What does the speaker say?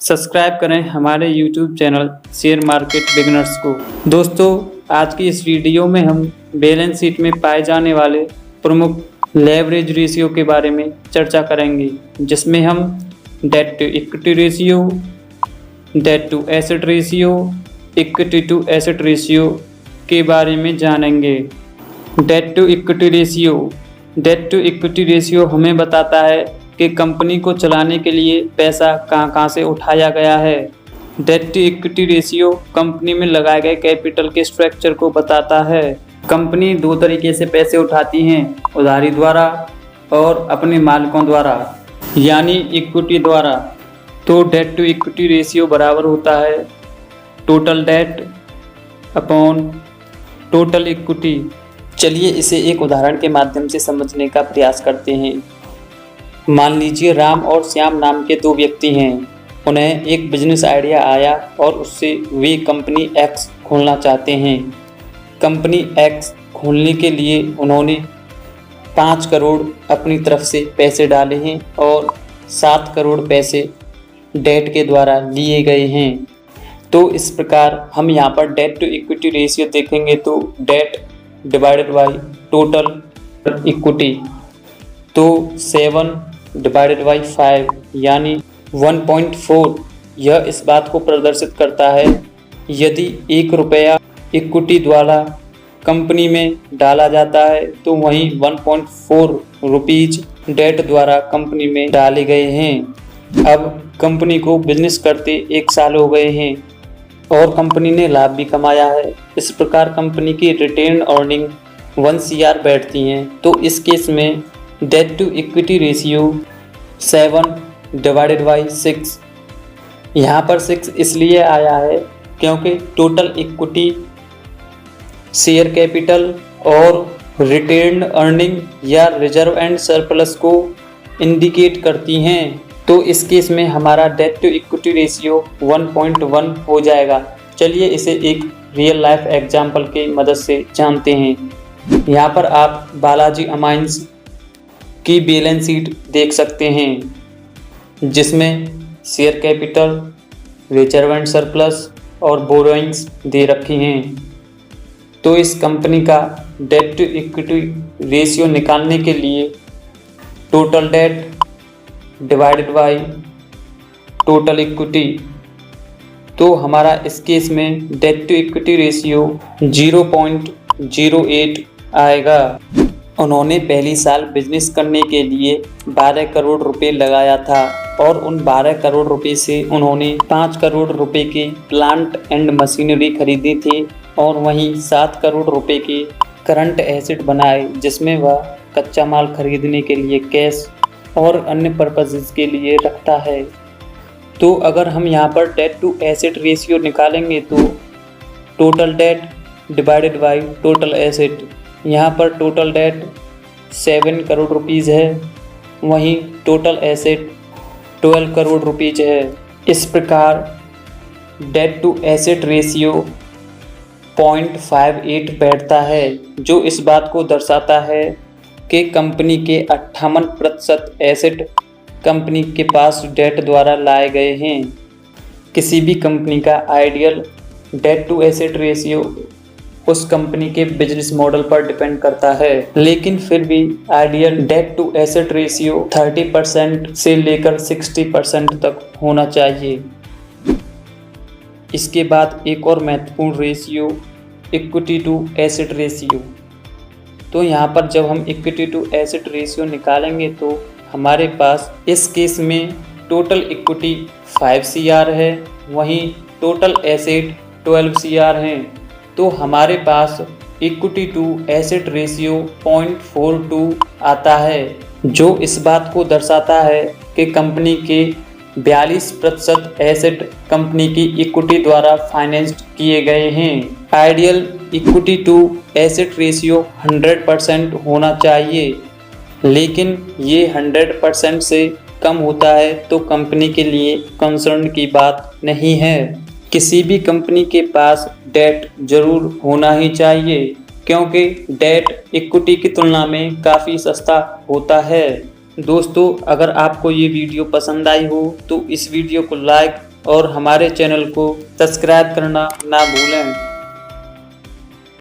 Subscribe करें हमारे YouTube channel share market beginners को। दोस्तों, आज की इस वीडियो में हम बैलेंस शीट में पाए जाने वाले प्रमुख लेवरेज रेशियो के बारे में चर्चा करेंगे, जिसमें हम debt to equity ratio, debt to asset ratio, equity to asset ratio के बारे में जानेंगे। डेट टू इक्विटी रेशियो हमें बताता है कि कंपनी को चलाने के लिए पैसा कहां से उठाया गया है। Debt to equity ratio company में लगाए गए कैपिटल के स्ट्रक्चर को बताता है। कंपनी दो तरीके से पैसे उठाती हैं, उधारी द्वारा और अपने मालिकों द्वारा, यानी इक्विटी द्वारा। तो डेट टू इक्विटी रेशियो बराबर होता है total date upon total equity. चलिए इसे एक उदाहरण के माध्यम से समझने का प्रयास करते हैं। मान लीजिए राम और श्याम नाम के दो व्यक्ति हैं। उन्हें एक बिजनेस आइडिया आया और उससे वे कंपनी एक्स खोलना चाहते हैं। कंपनी एक्स खोलने के लिए उन्होंने 5 करोड़ अपनी तरफ से पैसे डाले हैं और 7 करोड़ पैसे डेट के द्वारा लिए गए हैं। तो इस प्रकार हम यहाँ पर डेट टू इक्विटी रेशियो देखेंगे तो date divided by total equity, तो 7 डिवाइडेड बाई 5 यानी 1.4। यह इस बात को प्रदर्शित करता है यदि 1 रुपया इक्विटी द्वारा कंपनी में डाला जाता है तो वहीं 1.4 रुपीज डेट द्वारा कंपनी में डाले गए हैं। अब कंपनी को बिजनेस करते 1 साल हो गए हैं और कंपनी ने लाभ भी कमाया है। इस प्रकार कंपनी की रिटेन अर्निंग 1 CR बैठती हैं। तो इस केस में debt to equity ratio 7 divided by 6। यहाँ पर 6 इसलिए आया है क्योंकि टोटल इक्विटी शेयर कैपिटल और रिटेन अर्निंग या रिजर्व एंड सरप्लस को इंडिकेट करती हैं। तो इस केस में हमारा डेट टू इक्विटी रेशियो 1.1 हो जाएगा। चलिए इसे एक रियल लाइफ एग्जाम्पल की मदद से जानते हैं। यहाँ पर आप बालाजी अमाइंस की बैलेंस शीट देख सकते हैं, जिसमें share capital, reserve and surplus और बोरोइंग्स दे रखी हैं। तो इस कंपनी का डेट टू इक्विटी रेशियो निकालने के लिए total date divided by total equity, तो हमारा इस केस में डेट टू इक्विटी रेशियो 0.08 आएगा। उन्होंने पहली साल बिजनेस करने के लिए 12 करोड़ रुपए लगाया था और उन 12 करोड़ रुपए से उन्होंने 5 करोड़ रुपए के प्लांट एंड मशीनरी खरीदी थी और वहीं 7 करोड़ रुपए के करंट एसेट बनाए, जिसमें वह कच्चा माल खरीदने के लिए कैश और अन्य पर्पसेस के लिए रखता है। तो अगर हम यहाँ पर डेट टू एसेट रेशियो निकालेंगे तो total date divided by total asset, यहाँ पर टोटल डेट 7 करोड़ रुपीज़ है, वहीं टोटल एसेट 12 करोड़ रुपीज़ है। इस प्रकार डेट टू एसेट रेशियो 0.58 बैठता है, जो इस बात को दर्शाता है कि कंपनी के 58% एसेट कंपनी के पास डेट द्वारा लाए गए हैं। किसी भी कंपनी का ideal debt to asset ratio उस कंपनी के बिजनेस मॉडल पर डिपेंड करता है, लेकिन फिर भी ideal debt to asset ratio 30% से लेकर 60% तक होना चाहिए। इसके बाद एक और महत्वपूर्ण ratio equity to asset ratio. तो यहाँ पर जब हम इक्विटी टू एसेट रेशियो निकालेंगे तो हमारे पास इस केस में टोटल इक्विटी 5 CR है, वहीं टोटल एसेट 12 CR हैं। तो हमारे पास इक्विटी टू एसेट रेशियो 0.42 आता है, जो इस बात को दर्शाता है कि कंपनी के 42% एसेट कंपनी की इक्विटी द्वारा फाइनेंस्ड किए गए हैं। Ideal equity to asset ratio 100% होना चाहिए, लेकिन ये 100% से कम होता है तो कंपनी के लिए कंसर्न की बात नहीं है। किसी भी कंपनी के पास डेट जरूर होना ही चाहिए, क्योंकि डेट इक्विटी की तुलना में काफ़ी सस्ता होता है। दोस्तों, अगर आपको ये वीडियो पसंद आई हो तो इस वीडियो को लाइक और हमारे चैनल को सब्सक्राइब करना ना भूलें।